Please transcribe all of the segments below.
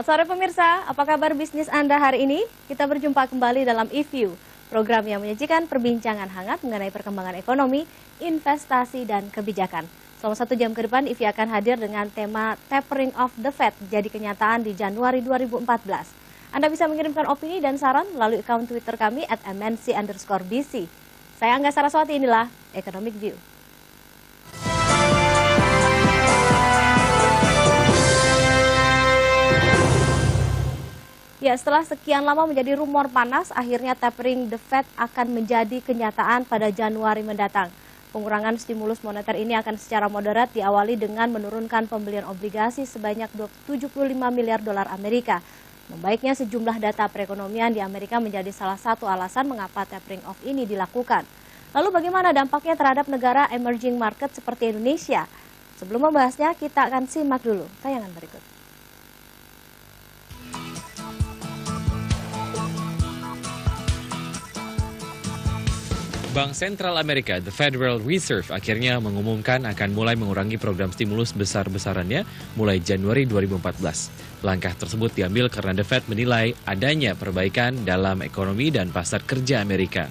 Selamat sore pemirsa, apa kabar bisnis Anda hari ini? Kita berjumpa kembali dalam eView, program yang menyajikan perbincangan hangat mengenai perkembangan ekonomi, investasi, dan kebijakan. Selama 1 jam ke depan, eView akan hadir dengan tema Tapering of the Fed jadi kenyataan di Januari 2014. Anda bisa mengirimkan opini dan saran melalui akun Twitter kami @mnc_bc. Saya Angga Saraswati, inilah Economic View. Ya, setelah sekian lama menjadi rumor panas, akhirnya tapering the Fed akan menjadi kenyataan pada Januari mendatang. Pengurangan stimulus moneter ini akan secara moderat diawali dengan menurunkan pembelian obligasi sebanyak 75 miliar dolar Amerika. Membaiknya sejumlah data perekonomian di Amerika menjadi salah satu alasan mengapa tapering off ini dilakukan. Lalu bagaimana dampaknya terhadap negara emerging market seperti Indonesia? Sebelum membahasnya, kita akan simak dulu tayangan berikut. Bank Sentral Amerika, The Federal Reserve, akhirnya mengumumkan akan mulai mengurangi program stimulus besar-besarannya mulai Januari 2014. Langkah tersebut diambil karena The Fed menilai adanya perbaikan dalam ekonomi dan pasar kerja Amerika.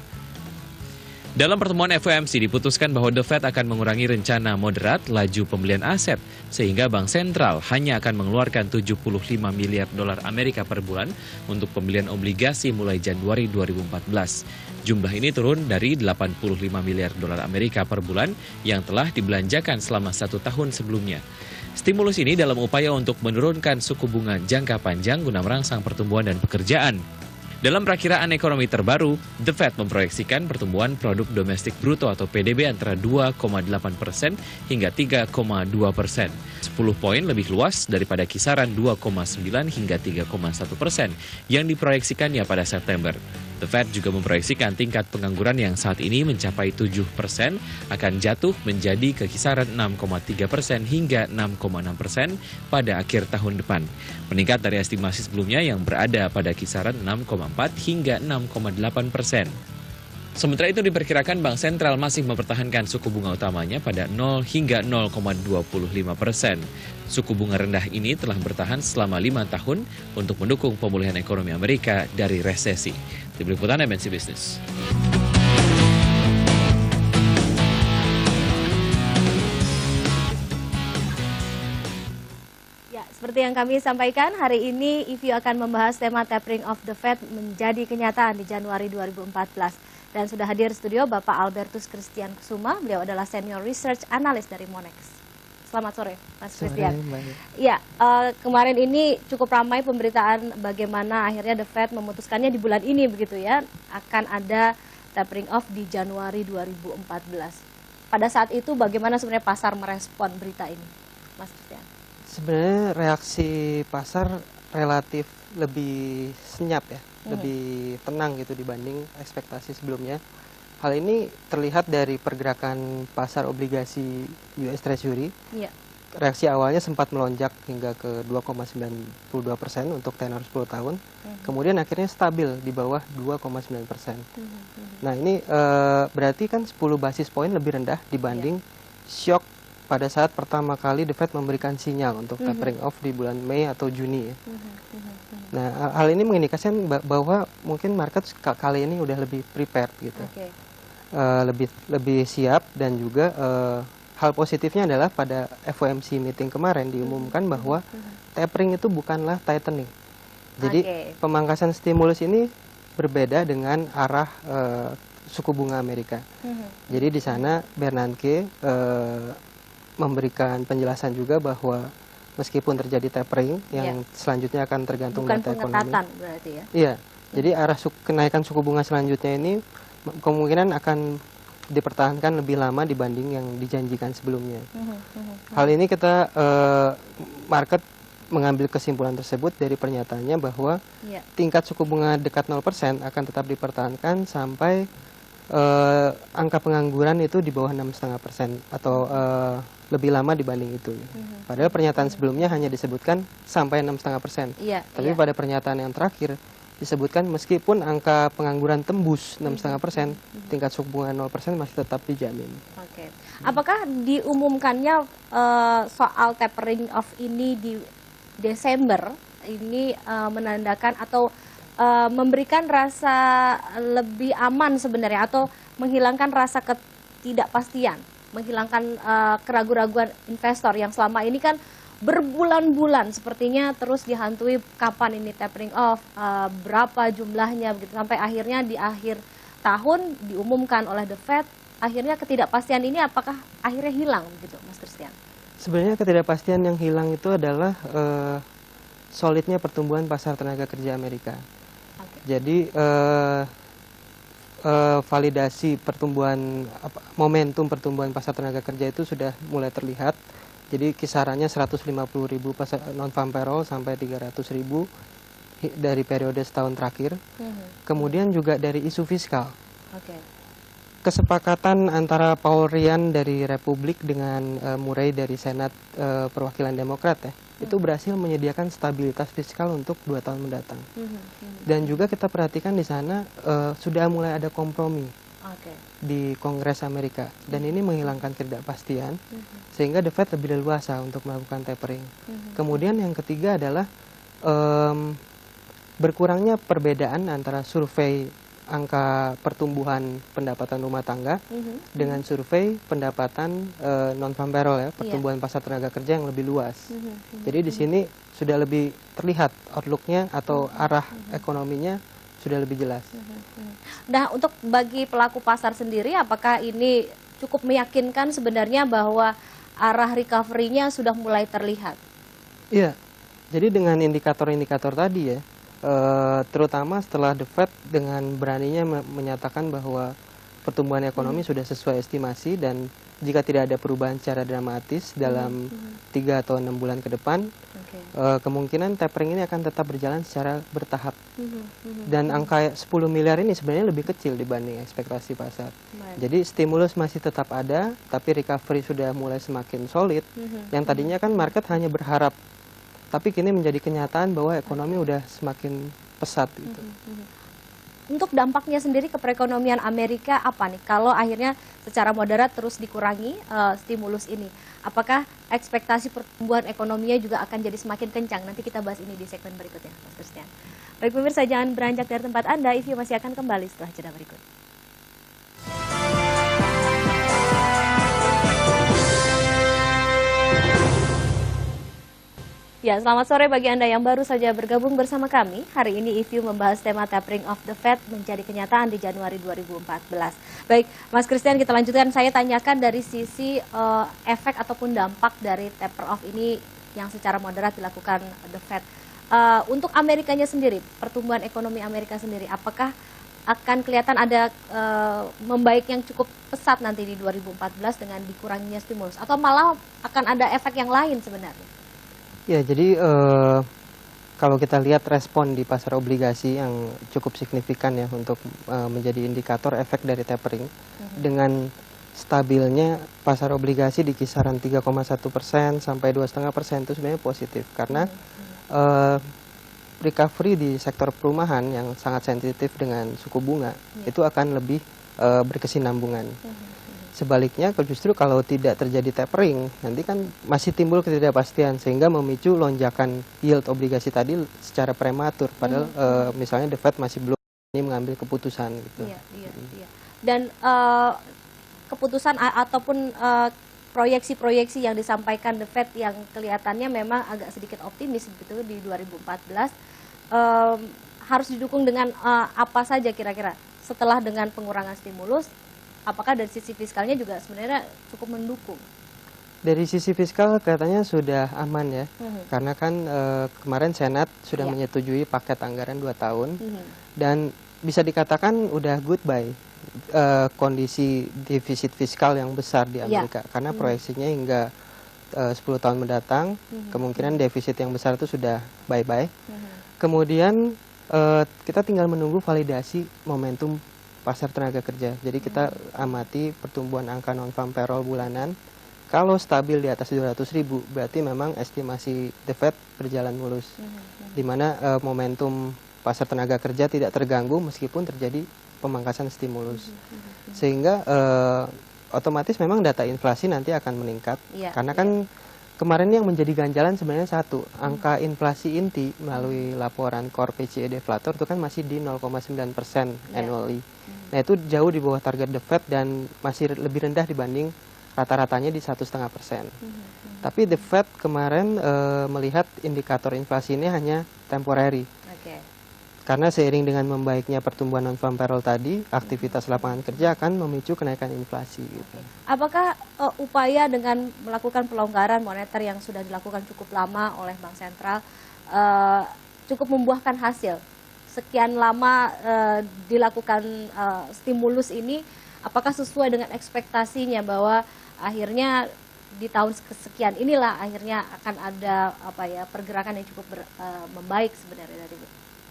Dalam pertemuan FOMC diputuskan bahwa The Fed akan mengurangi rencana moderat laju pembelian aset, sehingga Bank Sentral hanya akan mengeluarkan 75 miliar dolar Amerika per bulan untuk pembelian obligasi mulai Januari 2014. Jumlah ini turun dari 85 miliar dolar Amerika per bulan yang telah dibelanjakan selama 1 tahun sebelumnya. Stimulus ini dalam upaya untuk menurunkan suku bunga jangka panjang guna merangsang pertumbuhan dan pekerjaan. Dalam perakiraan ekonomi terbaru, The Fed memproyeksikan pertumbuhan produk domestik bruto atau PDB antara 2,8% hingga 3,2%. 10 poin lebih luas daripada kisaran 2,9 hingga 3,1% yang diproyeksikannya pada September. The Fed juga memproyeksikan tingkat pengangguran yang saat ini mencapai 7% akan jatuh menjadi ke kisaran 6,3% hingga 6,6% pada akhir tahun depan. Meningkat dari estimasi sebelumnya yang berada pada kisaran 6,4 hingga 6,8%. Sementara itu diperkirakan Bank Sentral masih mempertahankan suku bunga utamanya pada 0 hingga 0,25%. Suku bunga rendah ini telah bertahan selama 5 tahun untuk mendukung pemulihan ekonomi Amerika dari resesi. Tim Liputan MNC Business. Seperti yang kami sampaikan, hari ini eView akan membahas tema tapering of the Fed menjadi kenyataan di Januari 2014. Dan sudah hadir di studio Bapak Albertus Christian Kusuma, beliau adalah Senior Research Analyst dari Monex. Selamat sore, Mas Christian. Ya, kemarin ini cukup ramai pemberitaan bagaimana akhirnya the Fed memutuskannya di bulan ini begitu ya, akan ada tapering off di Januari 2014. Pada saat itu bagaimana sebenarnya pasar merespon berita ini, Mas Christian? Sebenarnya reaksi pasar relatif lebih senyap ya, lebih tenang gitu dibanding ekspektasi sebelumnya. Hal ini terlihat dari pergerakan pasar obligasi US Treasury. Reaksi awalnya sempat melonjak hingga ke 2,92% untuk tenor 10 tahun. Kemudian akhirnya stabil di bawah 2,9%. Nah ini berarti kan 10 basis poin lebih rendah dibanding shock pada saat pertama kali The Fed memberikan sinyal untuk tapering off di bulan Mei atau Juni ya. Nah, hal ini mengindikasikan bahwa mungkin market kali ini udah lebih prepared gitu. Lebih siap, dan juga hal positifnya adalah pada FOMC meeting kemarin diumumkan bahwa tapering itu bukanlah tightening. Jadi pemangkasan stimulus ini berbeda dengan arah suku bunga Amerika. Jadi di sana Bernanke memberikan penjelasan juga bahwa meskipun terjadi tapering yang selanjutnya akan tergantung data ekonomi. Bukan pengetatan berarti ya? Iya, jadi arah kenaikan suku bunga selanjutnya ini kemungkinan akan dipertahankan lebih lama dibanding yang dijanjikan sebelumnya. Hal ini kita market mengambil kesimpulan tersebut dari pernyataannya bahwa tingkat suku bunga dekat 0% akan tetap dipertahankan sampai angka pengangguran itu di bawah 6,5% atau lebih lama dibanding itu. Padahal pernyataan sebelumnya hanya disebutkan sampai 6,5%. Tapi pada pernyataan yang terakhir disebutkan meskipun angka pengangguran tembus 6,5%, tingkat suku bunga 0% masih tetap dijamin. Apakah diumumkannya soal tapering off ini di Desember ini menandakan atau memberikan rasa lebih aman sebenarnya, atau menghilangkan rasa ketidakpastian, menghilangkan keraguan-raguan investor yang selama ini kan berbulan-bulan sepertinya terus dihantui kapan ini tapering off, berapa jumlahnya begitu, sampai akhirnya di akhir tahun diumumkan oleh The Fed. Akhirnya ketidakpastian ini apakah akhirnya hilang gitu, Mas Christian? Sebenarnya ketidakpastian yang hilang itu adalah solidnya pertumbuhan pasar tenaga kerja Amerika. Jadi validasi pertumbuhan, momentum pertumbuhan pasar tenaga kerja itu sudah mulai terlihat. Jadi kisarannya 150.000 non-farm payroll sampai 300.000 dari periode setahun terakhir. Kemudian juga dari isu fiskal. Kesepakatan antara Paul Ryan dari Republik dengan Murray dari Senat Perwakilan Demokrat ya, itu berhasil menyediakan stabilitas fiskal untuk 2 tahun mendatang. Dan juga kita perhatikan di sana sudah mulai ada kompromi di Kongres Amerika, dan ini menghilangkan ketidakpastian sehingga The Fed lebih leluasa untuk melakukan tapering. Kemudian yang ketiga adalah berkurangnya perbedaan antara survei angka pertumbuhan pendapatan rumah tangga dengan survei pendapatan non-farm payroll ya, pertumbuhan pasar tenaga kerja yang lebih luas. Jadi di sini sudah lebih terlihat outlook-nya atau arah ekonominya sudah lebih jelas. Nah, untuk bagi pelaku pasar sendiri, apakah ini cukup meyakinkan sebenarnya bahwa arah recovery-nya sudah mulai terlihat? Iya, jadi dengan indikator-indikator tadi ya, terutama setelah The Fed dengan beraninya menyatakan bahwa pertumbuhan ekonomi sudah sesuai estimasi, dan jika tidak ada perubahan secara dramatis dalam 3 atau 6 bulan ke depan, kemungkinan tapering ini akan tetap berjalan secara bertahap. Dan angka 10 miliar ini sebenarnya lebih kecil dibanding ekspektasi pasar. Jadi stimulus masih tetap ada, tapi recovery sudah mulai semakin solid. Yang tadinya kan market hanya berharap, tapi kini menjadi kenyataan bahwa ekonomi udah semakin pesat gitu. Untuk dampaknya sendiri ke perekonomian Amerika apa nih? Kalau akhirnya secara moderat terus dikurangi stimulus ini, apakah ekspektasi pertumbuhan ekonominya juga akan jadi semakin kencang? Nanti kita bahas ini di segmen berikutnya, Mas Christian. Baik pemirsa, jangan beranjak dari tempat Anda, IView masih akan kembali setelah jeda berikut. Ya, selamat sore bagi Anda yang baru saja bergabung bersama kami. Hari ini IView membahas tema tapering of the Fed menjadi kenyataan di Januari 2014. Baik, Mas Christian, kita lanjutkan. Saya tanyakan dari sisi efek ataupun dampak dari taper off ini yang secara moderat dilakukan the Fed. Untuk Amerikanya sendiri, pertumbuhan ekonomi Amerika sendiri, apakah akan kelihatan ada membaik yang cukup pesat nanti di 2014 dengan dikuranginya stimulus? Atau malah akan ada efek yang lain sebenarnya? Ya, jadi kalau kita lihat respon di pasar obligasi yang cukup signifikan ya untuk menjadi indikator efek dari tapering, dengan stabilnya pasar obligasi di kisaran 3,1% sampai 2,5% itu sebenarnya positif, karena recovery di sektor perumahan yang sangat sensitif dengan suku bunga itu akan lebih berkesinambungan. Sebaliknya, justru kalau tidak terjadi tapering, nanti kan masih timbul ketidakpastian sehingga memicu lonjakan yield obligasi tadi secara prematur. Padahal misalnya The Fed masih belum mengambil keputusan gitu. Iya. Dan keputusan ataupun proyeksi-proyeksi yang disampaikan The Fed yang kelihatannya memang agak sedikit optimis begitu di 2014 harus didukung dengan apa saja kira-kira setelah dengan pengurangan stimulus? Apakah dari sisi fiskalnya juga sebenarnya cukup mendukung? Dari sisi fiskal kelihatannya sudah aman ya, karena kan kemarin Senat sudah menyetujui paket anggaran 2 tahun, dan bisa dikatakan udah goodbye kondisi defisit fiskal yang besar di Amerika, karena proyeksinya hingga 10 tahun mendatang, kemungkinan defisit yang besar itu sudah bye-bye. Kemudian kita tinggal menunggu validasi momentum pasar tenaga kerja. Jadi kita amati pertumbuhan angka non-farm payroll bulanan. Kalau stabil di atas 200.000, berarti memang estimasi The Fed berjalan mulus. Di mana momentum pasar tenaga kerja tidak terganggu meskipun terjadi pemangkasan stimulus. Sehingga otomatis memang data inflasi nanti akan meningkat. Karena kan kemarin yang menjadi ganjalan sebenarnya satu, angka inflasi inti melalui laporan Core PCE Deflator itu kan masih di 0,9% annually. Nah itu jauh di bawah target The Fed dan masih lebih rendah dibanding rata-ratanya di 1,5%. Tapi The Fed kemarin melihat indikator inflasi ini hanya temporary. Karena seiring dengan membaiknya pertumbuhan non-farm payroll tadi, aktivitas lapangan kerja akan memicu kenaikan inflasi. Gitu. Apakah upaya dengan melakukan pelonggaran moneter yang sudah dilakukan cukup lama oleh Bank Sentral cukup membuahkan hasil? Sekian lama dilakukan stimulus ini, apakah sesuai dengan ekspektasinya bahwa akhirnya di tahun kesekian inilah akhirnya akan ada pergerakan yang cukup membaik sebenarnya dari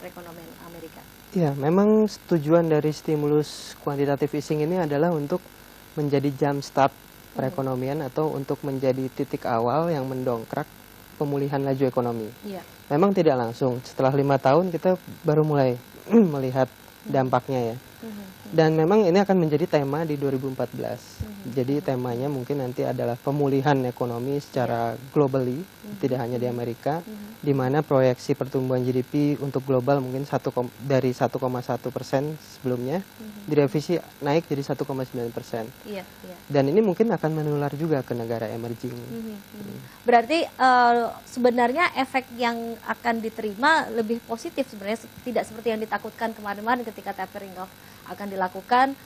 perekonomian Amerika? Ya, memang tujuan dari stimulus quantitative easing ini adalah untuk menjadi jump start perekonomian atau untuk menjadi titik awal yang mendongkrak pemulihan laju ekonomi. Memang tidak langsung, setelah 5 tahun kita baru mulai melihat dampaknya ya. Dan memang ini akan menjadi tema di 2014. Jadi temanya mungkin nanti adalah pemulihan ekonomi secara globally, tidak hanya di Amerika, di mana proyeksi pertumbuhan GDP untuk global mungkin dari 1,1% sebelumnya, direvisi naik jadi 1,9%. Dan ini mungkin akan menular juga ke negara emerging. Berarti sebenarnya efek yang akan diterima lebih positif sebenarnya, tidak seperti yang ditakutkan kemarin-kemarin ketika tapering off akan dilakukan.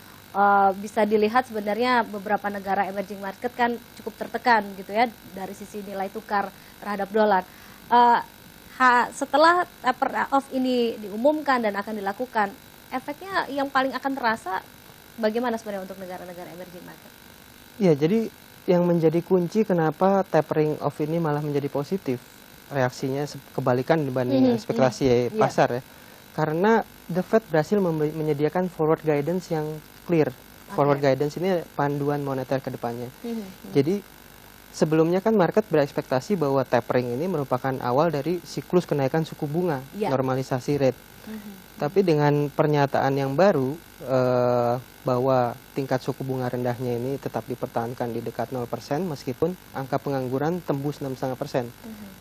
Bisa dilihat sebenarnya beberapa negara emerging market kan cukup tertekan gitu ya dari sisi nilai tukar terhadap dolar. Setelah taper off ini diumumkan dan akan dilakukan, efeknya yang paling akan terasa bagaimana sebenarnya untuk negara-negara emerging market? Ya, jadi yang menjadi kunci kenapa tapering off ini malah menjadi positif, reaksinya kebalikan dibanding ekspektasi pasar ya. Karena The Fed berhasil menyediakan forward guidance yang clear. Forward guidance ini panduan moneter ke depannya. Jadi sebelumnya kan market berekspektasi bahwa tapering ini merupakan awal dari siklus kenaikan suku bunga, normalisasi rate. Tapi dengan pernyataan yang baru bahwa tingkat suku bunga rendahnya ini tetap dipertahankan di dekat 0% meskipun angka pengangguran tembus 6,5%.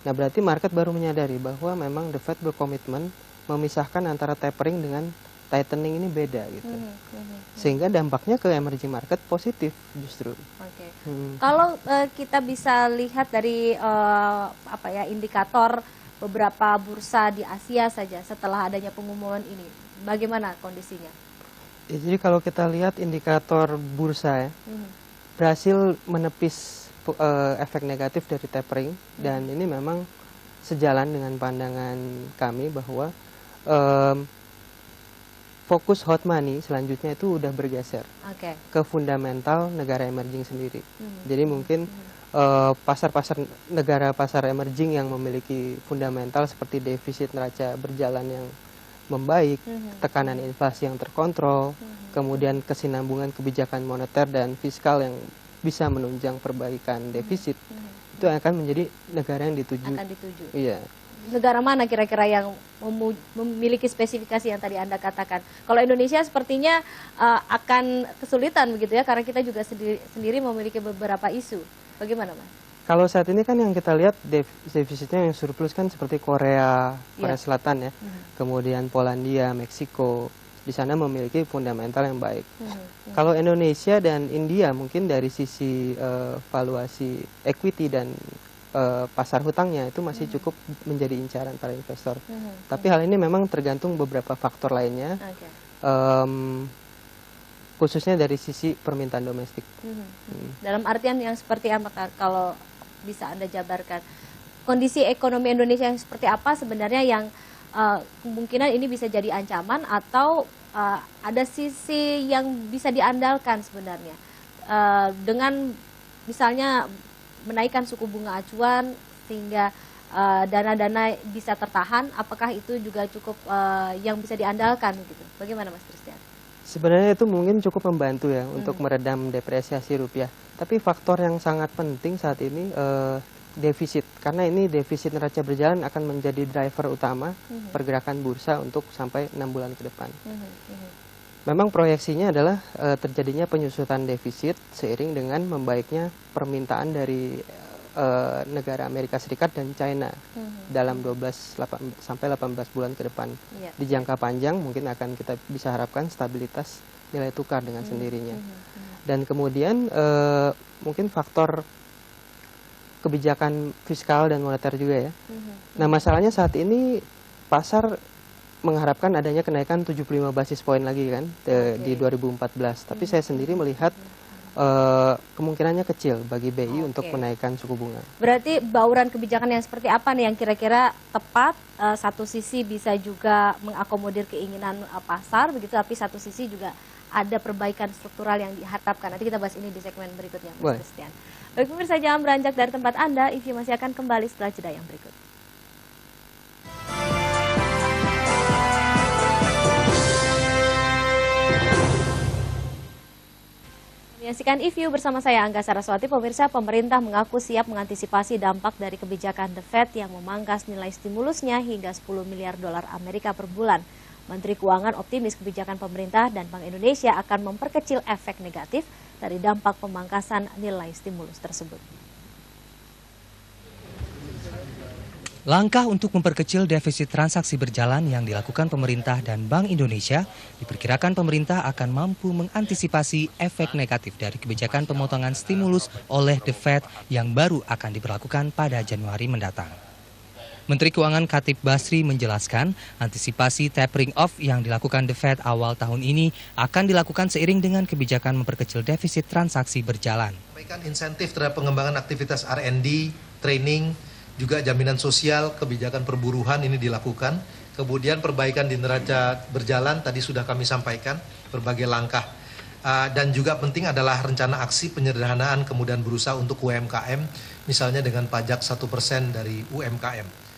Nah berarti market baru menyadari bahwa memang The Fed berkomitmen memisahkan antara tapering dengan tightening ini beda gitu. Sehingga dampaknya ke emerging market positif justru. Kalau kita bisa lihat dari indikator beberapa bursa di Asia saja setelah adanya pengumuman ini, bagaimana kondisinya? Ya, jadi kalau kita lihat indikator bursa ya, berhasil menepis efek negatif dari tapering dan ini memang sejalan dengan pandangan kami bahwa fokus hot money selanjutnya itu udah bergeser ke fundamental negara emerging sendiri. Jadi mungkin pasar-pasar negara pasar emerging yang memiliki fundamental seperti defisit neraca berjalan yang membaik, tekanan inflasi yang terkontrol, kemudian kesinambungan kebijakan moneter dan fiskal yang bisa menunjang perbaikan defisit, itu akan menjadi negara yang dituju. Iya. Negara mana kira-kira yang memiliki spesifikasi yang tadi Anda katakan? Kalau Indonesia sepertinya akan kesulitan begitu ya, karena kita juga sendiri memiliki beberapa isu. Bagaimana, Mas? Kalau saat ini kan yang kita lihat defisitnya yang surplus kan seperti Korea Selatan ya, kemudian Polandia, Meksiko, di sana memiliki fundamental yang baik. Kalau Indonesia dan India mungkin dari sisi valuasi equity dan pasar hutangnya itu masih cukup menjadi incaran para investor. Tapi hal ini memang tergantung beberapa faktor lainnya, khususnya dari sisi permintaan domestik. Dalam artian yang seperti apa kalau bisa Anda jabarkan? Kondisi ekonomi Indonesia yang seperti apa sebenarnya yang kemungkinan ini bisa jadi ancaman atau ada sisi yang bisa diandalkan sebenarnya dengan misalnya menaikkan suku bunga acuan sehingga dana-dana bisa tertahan, apakah itu juga cukup yang bisa diandalkan gitu? Bagaimana Mas Christian? Sebenarnya itu mungkin cukup membantu ya untuk meredam depresiasi rupiah. Tapi faktor yang sangat penting saat ini defisit, karena ini defisit neraca berjalan akan menjadi driver utama pergerakan bursa untuk sampai 6 bulan ke depan. Memang proyeksinya adalah terjadinya penyusutan defisit seiring dengan membaiknya permintaan dari negara Amerika Serikat dan China dalam sampai 18 bulan ke depan. Di jangka panjang mungkin akan kita bisa harapkan stabilitas nilai tukar dengan sendirinya. Dan kemudian mungkin faktor kebijakan fiskal dan moneter juga ya. Nah, masalahnya saat ini pasar mengharapkan adanya kenaikan 75 basis poin lagi kan di 2014. Tapi saya sendiri melihat kemungkinannya kecil bagi BI untuk menaikkan suku bunga. Berarti bauran kebijakan yang seperti apa nih yang kira-kira tepat? Satu sisi bisa juga mengakomodir keinginan pasar begitu, tapi satu sisi juga ada perbaikan struktural yang diharapkan. Nanti kita bahas ini di segmen berikutnya, Mas Christian. Baik pemirsa, jangan beranjak dari tempat Anda. IView masih akan kembali setelah jeda yang berikut. Menyaksikan IView bersama saya Angga Saraswati. Pemirsa, pemerintah mengaku siap mengantisipasi dampak dari kebijakan The Fed yang memangkas nilai stimulusnya hingga 10 miliar dolar Amerika per bulan. Menteri Keuangan optimis kebijakan pemerintah dan Bank Indonesia akan memperkecil efek negatif dari dampak pemangkasan nilai stimulus tersebut. Langkah untuk memperkecil defisit transaksi berjalan yang dilakukan pemerintah dan Bank Indonesia, diperkirakan pemerintah akan mampu mengantisipasi efek negatif dari kebijakan pemotongan stimulus oleh The Fed yang baru akan diberlakukan pada Januari mendatang. Menteri Keuangan Khatib Basri menjelaskan, antisipasi tapering off yang dilakukan The Fed awal tahun ini akan dilakukan seiring dengan kebijakan memperkecil defisit transaksi berjalan. Insentif terhadap pengembangan aktivitas R&D, training, juga jaminan sosial, kebijakan perburuhan ini dilakukan. Kemudian perbaikan di neraca berjalan tadi sudah kami sampaikan, berbagai langkah. Dan juga penting adalah rencana aksi penyederhanaan kemudian berusaha untuk UMKM, misalnya dengan pajak 1% dari UMKM.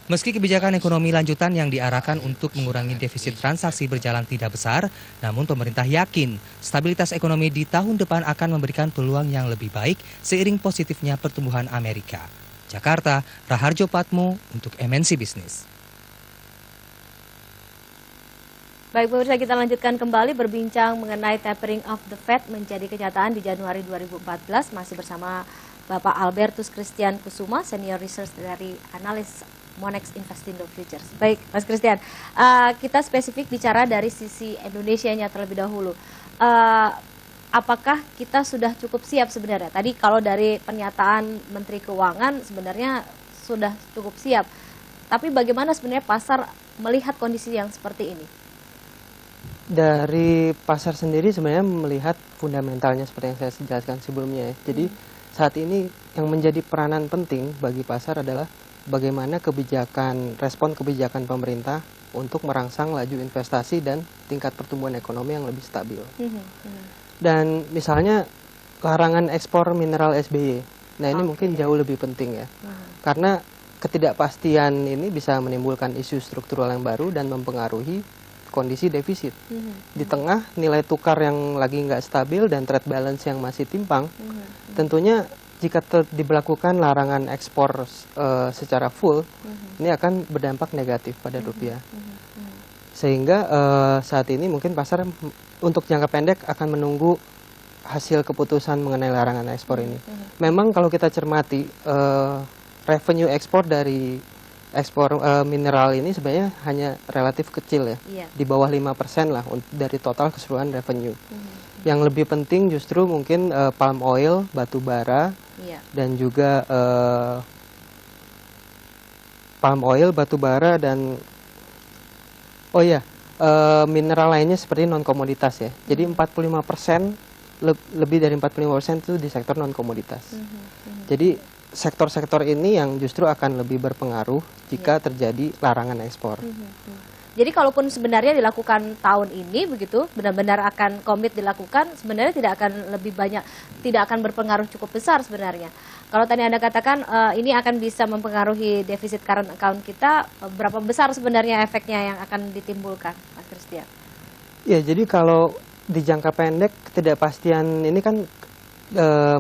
Meski kebijakan ekonomi lanjutan yang diarahkan untuk mengurangi defisit transaksi berjalan tidak besar, namun pemerintah yakin stabilitas ekonomi di tahun depan akan memberikan peluang yang lebih baik seiring positifnya pertumbuhan Amerika. Jakarta, Raharjo Patmo untuk MNC Business. Baik pemirsa, kita lanjutkan kembali berbincang mengenai tapering of the Fed menjadi kenyataan di Januari 2014. Masih bersama Bapak Albertus Christian Kusuma, Senior Research dari analis Monex Investindo Futures. Baik Mas Christian, kita spesifik bicara dari sisi Indonesianya terlebih dahulu. Apakah kita sudah cukup siap sebenarnya? Tadi kalau dari pernyataan Menteri Keuangan sebenarnya sudah cukup siap. Tapi bagaimana sebenarnya pasar melihat kondisi yang seperti ini? Dari pasar sendiri sebenarnya melihat fundamentalnya seperti yang saya jelaskan sebelumnya ya. Jadi saat ini yang menjadi peranan penting bagi pasar adalah bagaimana respon kebijakan pemerintah untuk merangsang laju investasi dan tingkat pertumbuhan ekonomi yang lebih stabil. Dan misalnya larangan ekspor mineral SBY. Nah ini mungkin jauh lebih penting ya. Karena ketidakpastian ini bisa menimbulkan isu struktural yang baru dan mempengaruhi kondisi defisit. Di tengah nilai tukar yang lagi nggak stabil dan trade balance yang masih timpang, tentunya jika diberlakukan larangan ekspor secara full, ini akan berdampak negatif pada rupiah. Sehingga saat ini mungkin pasar untuk jangka pendek akan menunggu hasil keputusan mengenai larangan ekspor ini. Memang kalau kita cermati revenue ekspor dari ekspor mineral ini sebenarnya hanya relatif kecil ya, di bawah 5% lah dari total keseluruhan revenue. Yang lebih penting justru mungkin palm oil, batu bara, dan juga palm oil, batu bara dan mineral lainnya seperti non komoditas ya. Jadi 45% lebih dari 45% itu di sektor non komoditas. Jadi sektor-sektor ini yang justru akan lebih berpengaruh jika terjadi larangan ekspor. Jadi kalaupun sebenarnya dilakukan tahun ini begitu, benar-benar akan komit dilakukan, sebenarnya tidak akan lebih banyak, tidak akan berpengaruh cukup besar sebenarnya. Kalau tadi Anda katakan ini akan bisa mempengaruhi defisit current account kita, berapa besar sebenarnya efeknya yang akan ditimbulkan, Mas Christian? Ya, jadi kalau di jangka pendek ketidakpastian ini kan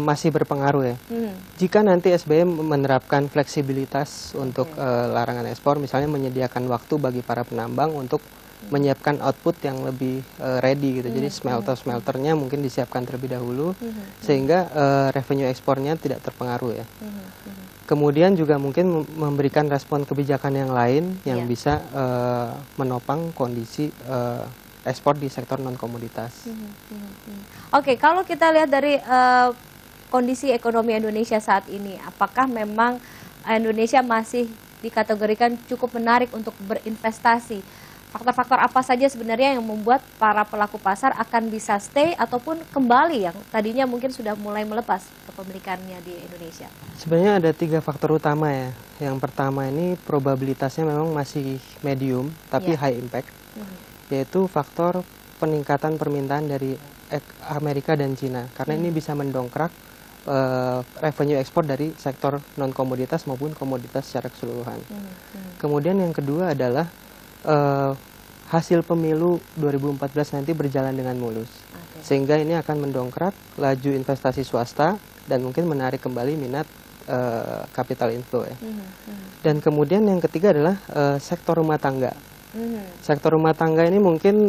masih berpengaruh ya. Jika nanti SBY menerapkan fleksibilitas untuk larangan ekspor, misalnya menyediakan waktu bagi para penambang untuk menyiapkan output yang lebih ready gitu. Jadi smelternya mungkin disiapkan terlebih dahulu sehingga revenue ekspornya tidak terpengaruh ya. Kemudian juga mungkin memberikan respon kebijakan yang lain yang bisa menopang kondisi ekspor di sektor non komoditas. Oke, kalau kita lihat dari kondisi ekonomi Indonesia saat ini, apakah memang Indonesia masih dikategorikan cukup menarik untuk berinvestasi? Faktor-faktor apa saja sebenarnya yang membuat para pelaku pasar akan bisa stay ataupun kembali yang tadinya mungkin sudah mulai melepas kepemilikannya di Indonesia? Sebenarnya ada 3 faktor utama ya. Yang pertama ini probabilitasnya memang masih medium tapi high impact, yaitu faktor peningkatan permintaan dari Amerika dan Cina, karena ini bisa mendongkrak revenue ekspor dari sektor non komoditas maupun komoditas secara keseluruhan. Kemudian yang kedua adalah hasil pemilu 2014 nanti berjalan dengan mulus, sehingga ini akan mendongkrak laju investasi swasta dan mungkin menarik kembali minat capital inflow ya. Dan kemudian yang ketiga adalah sektor rumah tangga. Sektor rumah tangga ini mungkin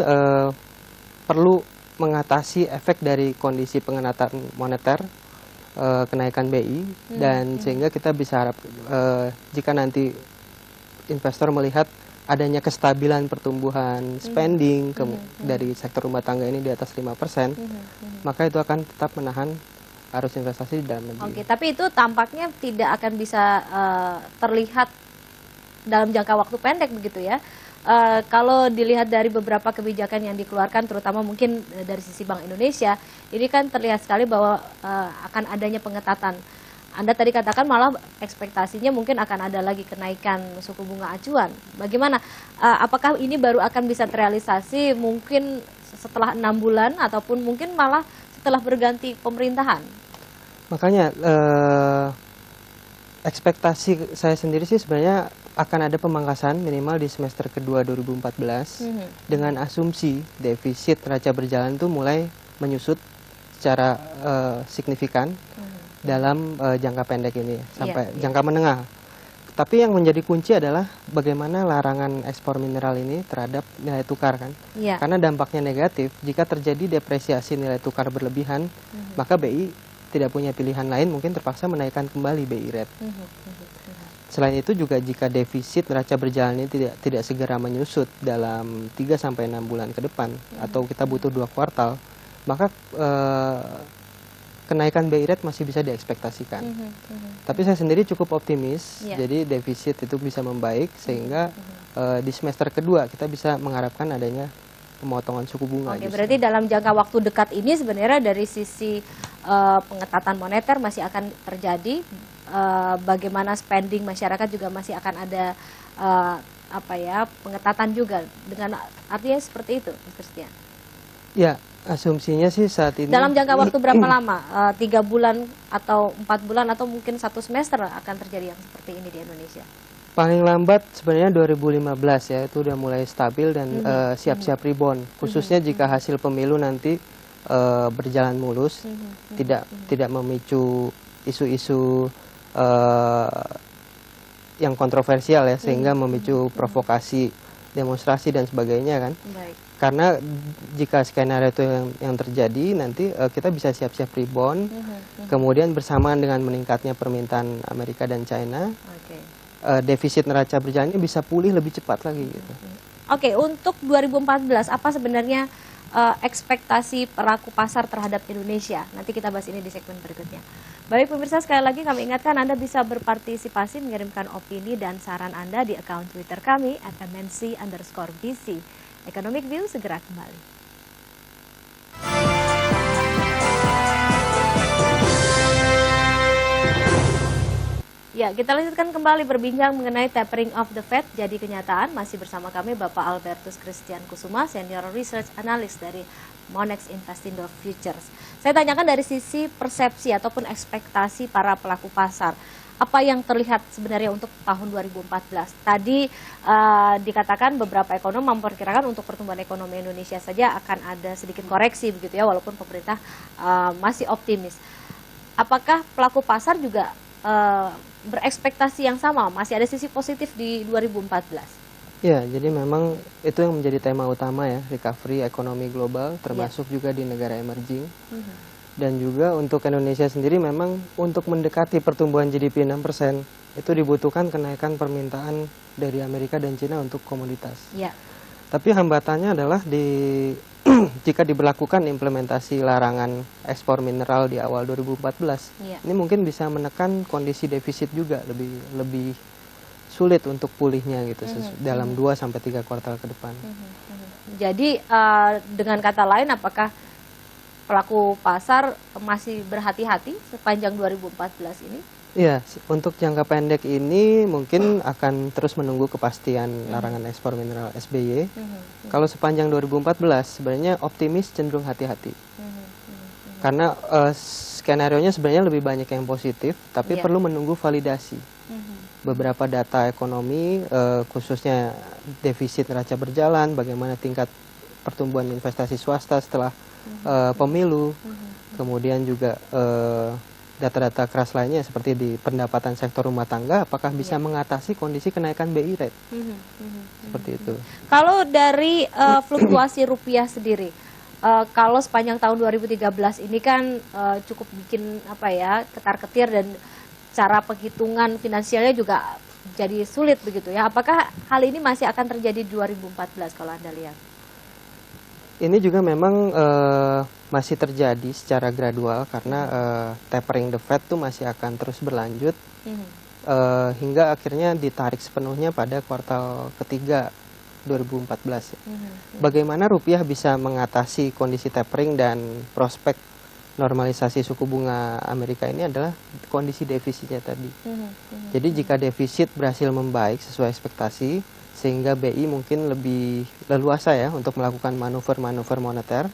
perlu mengatasi efek dari kondisi pengenatan moneter, kenaikan BI, dan sehingga kita bisa harap jika nanti investor melihat adanya kestabilan pertumbuhan spending dari sektor rumah tangga ini di atas 5%, maka itu akan tetap menahan arus investasi di dalam negeri. Oke, tapi itu tampaknya tidak akan bisa terlihat dalam jangka waktu pendek begitu ya. Kalau dilihat dari beberapa kebijakan yang dikeluarkan, terutama mungkin dari sisi Bank Indonesia, ini kan terlihat sekali bahwa akan adanya pengetatan. Anda tadi katakan malah ekspektasinya mungkin akan ada lagi kenaikan suku bunga acuan. Bagaimana? Apakah ini baru akan bisa terrealisasi mungkin setelah 6 bulan ataupun mungkin malah setelah berganti pemerintahan? Makanya ekspektasi saya sendiri sih sebenarnya akan ada pemangkasan minimal di semester kedua 2014 dengan asumsi defisit neraca berjalan itu mulai menyusut secara signifikan dalam jangka pendek ini sampai jangka menengah. Tapi yang menjadi kunci adalah bagaimana larangan ekspor mineral ini terhadap nilai tukar kan. Karena dampaknya negatif jika terjadi depresiasi nilai tukar berlebihan, maka BI tidak punya pilihan lain, mungkin terpaksa menaikkan kembali BI rate. Selain itu juga jika defisit neraca berjalan ini tidak segera menyusut dalam 3-6 bulan ke depan atau kita butuh 2 kuartal, maka kenaikan BI rate masih bisa diekspektasikan. Tapi saya sendiri cukup optimis, jadi defisit itu bisa membaik sehingga di semester kedua kita bisa mengharapkan adanya pemotongan suku bunga. Oke, berarti dalam jangka waktu dekat ini sebenarnya dari sisi pengetatan moneter masih akan terjadi, bagaimana spending masyarakat juga masih akan ada pengetatan juga, dengan artinya seperti itu, Mas Christian? Ya, asumsinya sih saat ini. Dalam jangka waktu berapa lama? 3 bulan atau 4 bulan atau mungkin 1 semester akan terjadi yang seperti ini di Indonesia? Paling lambat sebenarnya 2015 ya, itu udah mulai stabil dan siap-siap rebound. Khususnya jika hasil pemilu nanti berjalan mulus, tidak memicu isu-isu yang kontroversial ya, sehingga memicu provokasi, demonstrasi dan sebagainya kan. Baik. Karena jika skenario itu yang terjadi, nanti kita bisa siap-siap rebound, kemudian bersamaan dengan meningkatnya permintaan Amerika dan China, defisit neraca berjalannya bisa pulih lebih cepat lagi gitu. Oke, untuk 2014 apa sebenarnya ekspektasi pelaku pasar terhadap Indonesia? Nanti kita bahas ini di segmen berikutnya. Baik pemirsa, sekali lagi kami ingatkan Anda bisa berpartisipasi mengirimkan opini dan saran Anda di akun Twitter kami @mnc_bc. Economic View segera kembali. Ya, kita lanjutkan kembali berbincang mengenai tapering of the Fed jadi kenyataan. Masih bersama kami Bapak Albertus Christian Kusuma, Senior Research Analyst dari Monex Investindo Futures. Saya tanyakan dari sisi persepsi ataupun ekspektasi para pelaku pasar. Apa yang terlihat sebenarnya untuk tahun 2014? Tadi dikatakan beberapa ekonom memperkirakan untuk pertumbuhan ekonomi Indonesia saja akan ada sedikit koreksi begitu ya, walaupun pemerintah masih optimis. Apakah pelaku pasar juga berekspektasi yang sama? Masih ada sisi positif di 2014? Ya, jadi memang itu yang menjadi tema utama ya, recovery ekonomi global, termasuk juga di negara emerging. Dan juga untuk Indonesia sendiri memang untuk mendekati pertumbuhan GDP 6%, itu dibutuhkan kenaikan permintaan dari Amerika dan Cina untuk komoditas. Ya. Tapi hambatannya adalah jika diberlakukan implementasi larangan ekspor mineral di awal 2014, ini mungkin bisa menekan kondisi defisit juga lebih sulit untuk pulihnya gitu dalam 2-3 kuartal ke depan. Jadi dengan kata lain, apakah pelaku pasar masih berhati-hati sepanjang 2014 ini? Iya, untuk jangka pendek ini mungkin akan terus menunggu kepastian larangan ekspor mineral SBY. Kalau sepanjang 2014 sebenarnya optimis cenderung hati-hati. Karena skenario-nya sebenarnya lebih banyak yang positif, tapi perlu menunggu validasi. Beberapa data ekonomi, khususnya defisit neraca berjalan, bagaimana tingkat pertumbuhan investasi swasta setelah pemilu, kemudian juga data-data keras lainnya seperti di pendapatan sektor rumah tangga, apakah bisa mengatasi kondisi kenaikan BI rate, seperti itu. Kalau dari fluktuasi rupiah sendiri, kalau sepanjang tahun 2013 ini kan cukup bikin ketar-ketir dan cara penghitungan finansialnya juga jadi sulit begitu ya. Apakah hal ini masih akan terjadi di 2014 kalau Anda lihat? Ini juga memang masih terjadi secara gradual karena tapering the Fed itu masih akan terus berlanjut hingga akhirnya ditarik sepenuhnya pada kuartal ketiga 2014. Bagaimana rupiah bisa mengatasi kondisi tapering dan prospek normalisasi suku bunga Amerika ini adalah kondisi defisitnya tadi. Jadi jika defisit berhasil membaik sesuai ekspektasi, sehingga BI mungkin lebih leluasa ya untuk melakukan manuver-manuver moneter,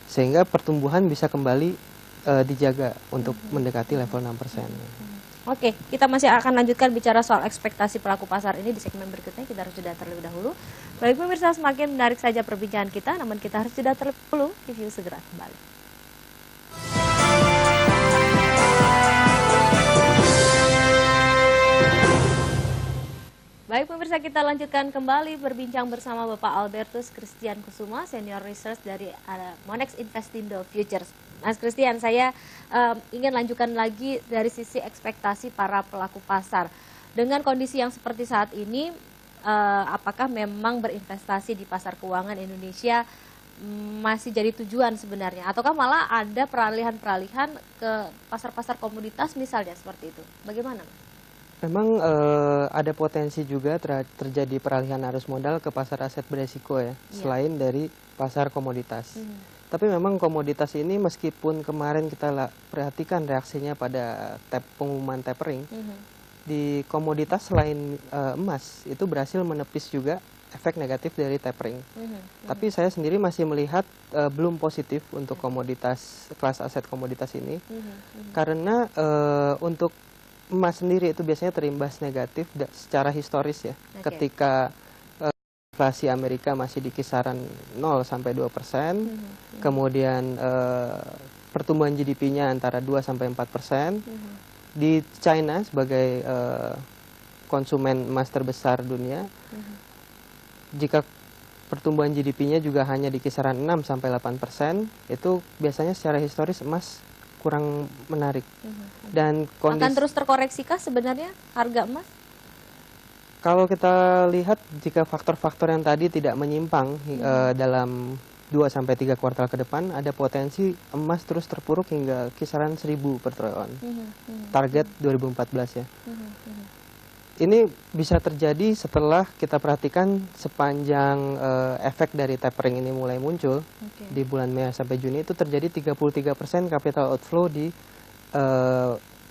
sehingga pertumbuhan bisa kembali dijaga untuk mendekati level 6%. Oke, kita masih akan lanjutkan bicara soal ekspektasi pelaku pasar ini di segmen berikutnya. Kita harus jeda terlebih dahulu. Baik pemirsa, semakin menarik saja perbincangan kita, namun kita harus jeda terlebih dahulu. Review segera kembali. Baik pemirsa, kita lanjutkan kembali berbincang bersama Bapak Albertus Christian Kusuma, Senior Research dari Monex Investindo Futures. Mas Christian, saya ingin lanjutkan lagi dari sisi ekspektasi para pelaku pasar. Dengan kondisi yang seperti saat ini, apakah memang berinvestasi di pasar keuangan Indonesia masih jadi tujuan sebenarnya? Ataukah malah ada peralihan-peralihan ke pasar-pasar komoditas misalnya seperti itu? Bagaimana? Memang ada potensi juga terjadi peralihan arus modal ke pasar aset beresiko ya, selain dari pasar komoditas. Tapi memang komoditas ini meskipun kemarin kita perhatikan reaksinya pada pengumuman tapering, di komoditas selain emas itu berhasil menepis juga efek negatif dari tapering. Tapi saya sendiri masih melihat belum positif untuk komoditas, kelas aset komoditas ini, karena untuk emas sendiri itu biasanya terimbas negatif secara historis ya. Ketika inflasi Amerika masih di kisaran 0-2%, kemudian pertumbuhan GDP-nya antara 2-4%, di China sebagai konsumen emas terbesar dunia, jika pertumbuhan GDP-nya juga hanya di kisaran 6-8%, itu biasanya secara historis emas kurang menarik. Dan akan terus terkoreksikah sebenarnya harga emas? Kalau kita lihat jika faktor-faktor yang tadi tidak menyimpang dalam 2-3 kuartal ke depan, ada potensi emas terus terpuruk hingga kisaran 1.000 per troy ounce. Target 2014 ya. Ini bisa terjadi setelah kita perhatikan sepanjang efek dari tapering ini mulai muncul di bulan Mei sampai Juni, itu terjadi 33% capital outflow di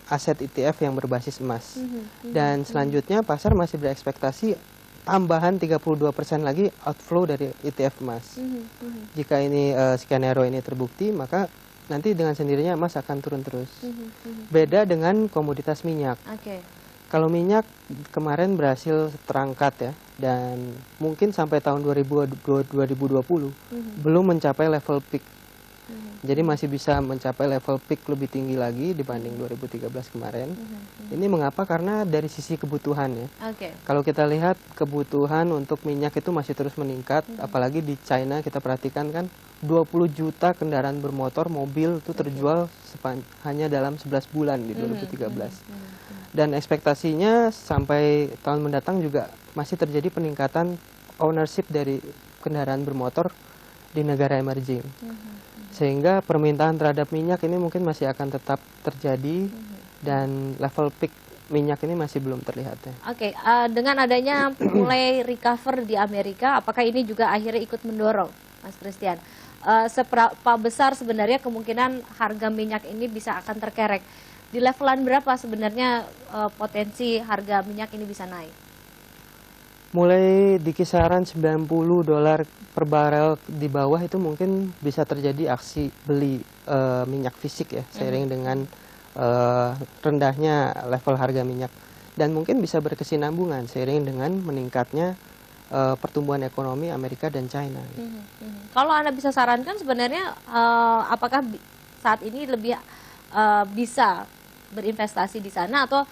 aset ETF yang berbasis emas. Dan selanjutnya pasar masih berekspektasi tambahan 32% lagi outflow dari ETF emas. Jika ini skenario ini terbukti, maka nanti dengan sendirinya emas akan turun terus. Beda dengan komoditas minyak. Kalau minyak kemarin berhasil terangkat ya, dan mungkin sampai tahun 2020 belum mencapai level peak Jadi masih bisa mencapai level peak lebih tinggi lagi dibanding 2013 kemarin. Ini mengapa? Karena dari sisi kebutuhan ya. Kalau kita lihat kebutuhan untuk minyak itu masih terus meningkat, apalagi di China kita perhatikan kan 20 juta kendaraan bermotor, mobil itu terjual hanya dalam 11 bulan di 2013. Dan ekspektasinya sampai tahun mendatang juga masih terjadi peningkatan ownership dari kendaraan bermotor di negara emerging. Sehingga permintaan terhadap minyak ini mungkin masih akan tetap terjadi dan level peak minyak ini masih belum terlihat ya. Dengan adanya mulai recover di Amerika, apakah ini juga akhirnya ikut mendorong, Mas Christian? Seberapa besar sebenarnya kemungkinan harga minyak ini bisa akan terkerek? Di levelan berapa sebenarnya potensi harga minyak ini bisa naik? Mulai di kisaran $90 per barel di bawah itu mungkin bisa terjadi aksi beli minyak fisik ya, seiring dengan rendahnya level harga minyak. Dan mungkin bisa berkesinambungan seiring dengan meningkatnya pertumbuhan ekonomi Amerika dan China. Kalau Anda bisa sarankan sebenarnya apakah saat ini lebih bisa berinvestasi di sana atau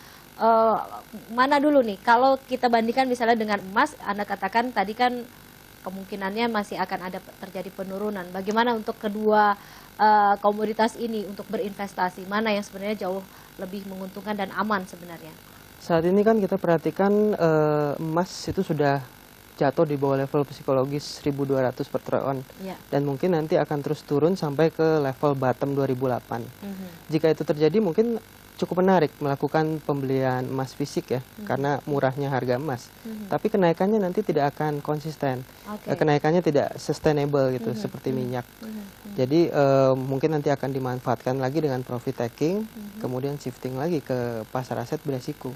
mana dulu nih? Kalau kita bandingkan misalnya dengan emas, Anda katakan tadi kan kemungkinannya masih akan ada terjadi penurunan. Bagaimana untuk kedua komoditas ini untuk berinvestasi? Mana yang sebenarnya jauh lebih menguntungkan dan aman sebenarnya? Saat ini kan kita perhatikan emas itu sudah jatuh di bawah level psikologis 1.200 per troy dan mungkin nanti akan terus turun sampai ke level bottom 2008. Jika itu terjadi mungkin cukup menarik melakukan pembelian emas fisik ya, karena murahnya harga emas. Tapi kenaikannya nanti tidak akan konsisten, kenaikannya tidak sustainable gitu seperti minyak. Jadi mungkin nanti akan dimanfaatkan lagi dengan profit taking, kemudian shifting lagi ke pasar aset beresiko.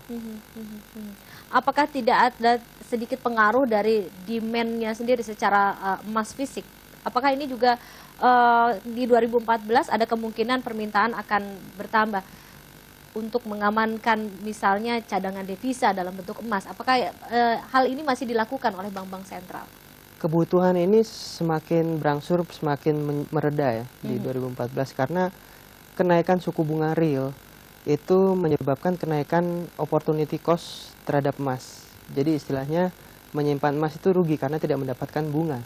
Apakah tidak ada sedikit pengaruh dari demand-nya sendiri secara emas fisik? Apakah ini juga di 2014 ada kemungkinan permintaan akan bertambah untuk mengamankan misalnya cadangan devisa dalam bentuk emas? Apakah hal ini masih dilakukan oleh bank-bank sentral? Kebutuhan ini semakin berangsur semakin mereda ya di 2014 karena kenaikan suku bunga real itu menyebabkan kenaikan opportunity cost terhadap emas. Jadi istilahnya menyimpan emas itu rugi karena tidak mendapatkan bunga.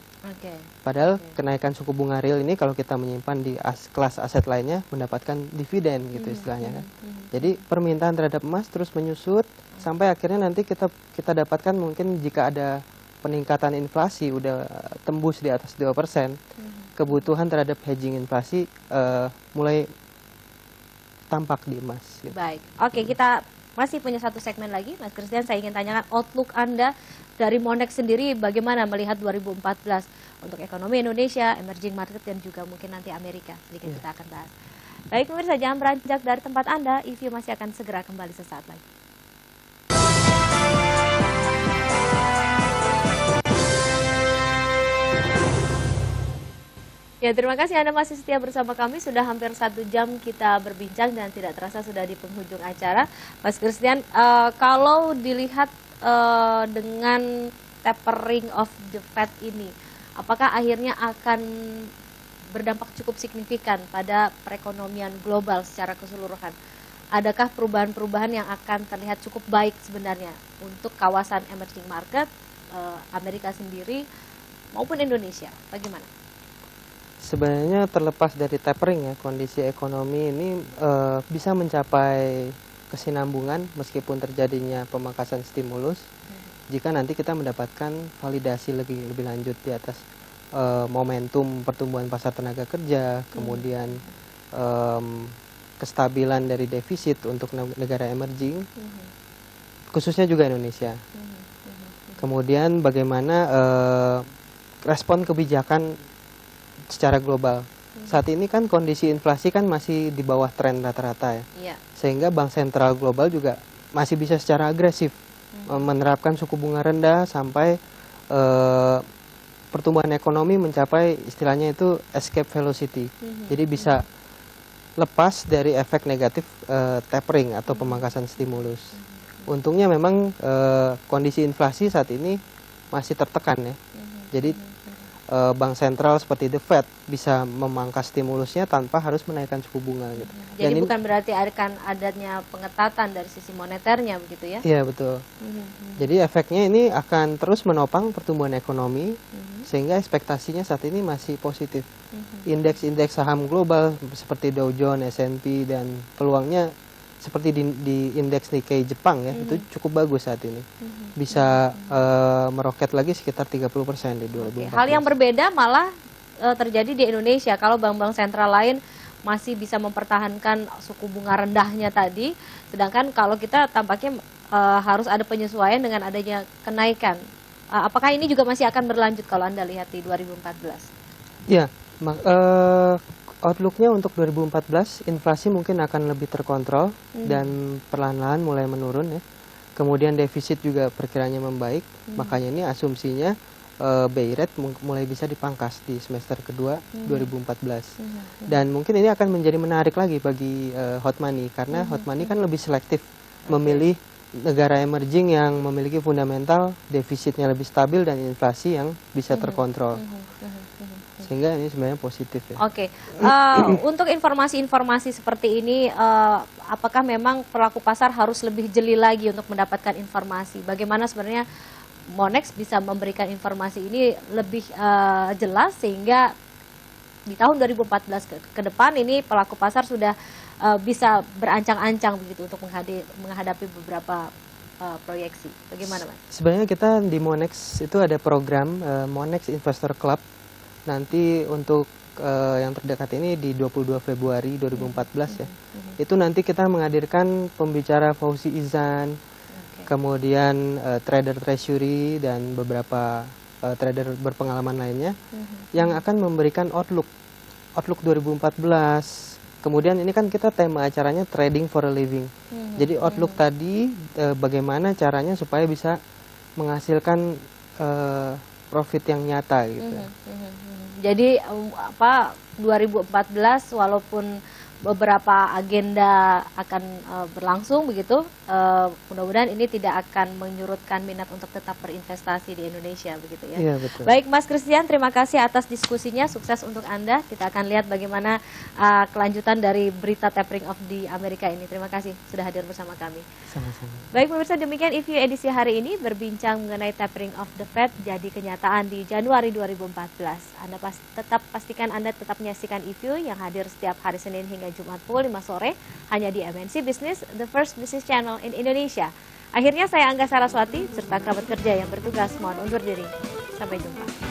Padahal kenaikan suku bunga real ini kalau kita menyimpan di kelas aset lainnya mendapatkan dividen gitu istilahnya kan. Jadi permintaan terhadap emas terus menyusut sampai akhirnya nanti kita dapatkan mungkin jika ada peningkatan inflasi udah tembus di atas 2%, kebutuhan terhadap hedging inflasi mulai tampak di emas. Gitu. Baik, kita masih punya satu segmen lagi, Mas Christian. Saya ingin tanyakan outlook Anda dari Monex sendiri, bagaimana melihat 2014 untuk ekonomi Indonesia, emerging market, dan juga mungkin nanti Amerika. Sedikit kita akan bahas. Baik, pemirsa, jangan beranjak dari tempat Anda. EView masih akan segera kembali sesaat lagi. Ya, terima kasih Anda masih setia bersama kami. Sudah hampir 1 jam kita berbincang dan tidak terasa sudah di penghujung acara. Mas Christian, kalau dilihat dengan tapering of the Fed ini, apakah akhirnya akan berdampak cukup signifikan pada perekonomian global secara keseluruhan? Adakah perubahan-perubahan yang akan terlihat cukup baik sebenarnya untuk kawasan emerging market, Amerika sendiri maupun Indonesia? Bagaimana? Sebenarnya terlepas dari tapering ya, kondisi ekonomi ini bisa mencapai kesinambungan meskipun terjadinya pemangkasan stimulus jika nanti kita mendapatkan validasi lebih lanjut di atas momentum pertumbuhan pasar tenaga kerja, kemudian kestabilan dari defisit untuk negara emerging, khususnya juga Indonesia. Kemudian bagaimana respon kebijakan secara global. Saat ini kan kondisi inflasi kan masih di bawah tren rata-rata ya. Sehingga bank sentral global juga masih bisa secara agresif menerapkan suku bunga rendah sampai pertumbuhan ekonomi mencapai istilahnya itu escape velocity. Jadi bisa lepas dari efek negatif tapering atau pemangkasan stimulus. Untungnya memang kondisi inflasi saat ini masih tertekan ya. Jadi bank sentral seperti The Fed bisa memangkas stimulusnya tanpa harus menaikkan suku bunga gitu. Jadi bukan berarti akan adanya pengetatan dari sisi moneternya begitu ya? Iya betul. Jadi efeknya ini akan terus menopang pertumbuhan ekonomi sehingga ekspektasinya saat ini masih positif. Indeks-indeks saham global seperti Dow Jones, S&P dan peluangnya seperti di indeks Nikkei Jepang ya, itu cukup bagus saat ini. Bisa meroket lagi sekitar 30% di 2014. Hal yang berbeda malah terjadi di Indonesia. Kalau bank-bank sentral lain masih bisa mempertahankan suku bunga rendahnya tadi, sedangkan kalau kita tampaknya harus ada penyesuaian dengan adanya kenaikan. Apakah ini juga masih akan berlanjut kalau Anda lihat di 2014? Ya, outlook-nya untuk 2014 inflasi mungkin akan lebih terkontrol dan perlahan-lahan mulai menurun ya. Kemudian defisit juga perkiranya membaik, makanya ini asumsinya BI rate mulai bisa dipangkas di semester kedua 2014. Dan mungkin ini akan menjadi menarik lagi bagi hot money karena hot money kan lebih selektif memilih negara emerging yang memiliki fundamental defisitnya lebih stabil dan inflasi yang bisa terkontrol. Sehingga ini sebenarnya positif ya. Oke, untuk informasi-informasi seperti ini, apakah memang pelaku pasar harus lebih jeli lagi untuk mendapatkan informasi? Bagaimana sebenarnya Monex bisa memberikan informasi ini lebih jelas sehingga di tahun 2014 ke depan ini pelaku pasar sudah bisa berancang-ancang begitu untuk menghadapi beberapa proyeksi. Bagaimana, Mas? Sebenarnya kita di Monex itu ada program Monex Investor Club. Nanti untuk yang terdekat ini di 22 Februari 2014 ya. Itu nanti kita menghadirkan pembicara Fauzi Izan, kemudian trader treasury dan beberapa trader berpengalaman lainnya yang akan memberikan outlook 2014. Kemudian ini kan kita tema acaranya trading for a living. Jadi outlook tadi bagaimana caranya supaya bisa menghasilkan profit yang nyata gitu. Jadi 2014 walaupun beberapa agenda akan berlangsung begitu, mudah-mudahan ini tidak akan menyurutkan minat untuk tetap berinvestasi di Indonesia begitu ya. Iya, betul. Baik Mas Christian, terima kasih atas diskusinya, sukses untuk Anda. Kita akan lihat bagaimana kelanjutan dari berita tapering off di Amerika ini. Terima kasih sudah hadir bersama kami. Sama-sama. Baik pemirsa, demikian EView edisi hari ini berbincang mengenai tapering of the Fed jadi kenyataan di Januari 2014. Anda tetap pastikan Anda tetap menyaksikan EView yang hadir setiap hari Senin hingga Jumat pukul 5 sore hanya di MNC Business, the first business channel in Indonesia. Akhirnya saya Angga Saraswati serta kerabat kerja yang bertugas mohon undur diri. Sampai jumpa.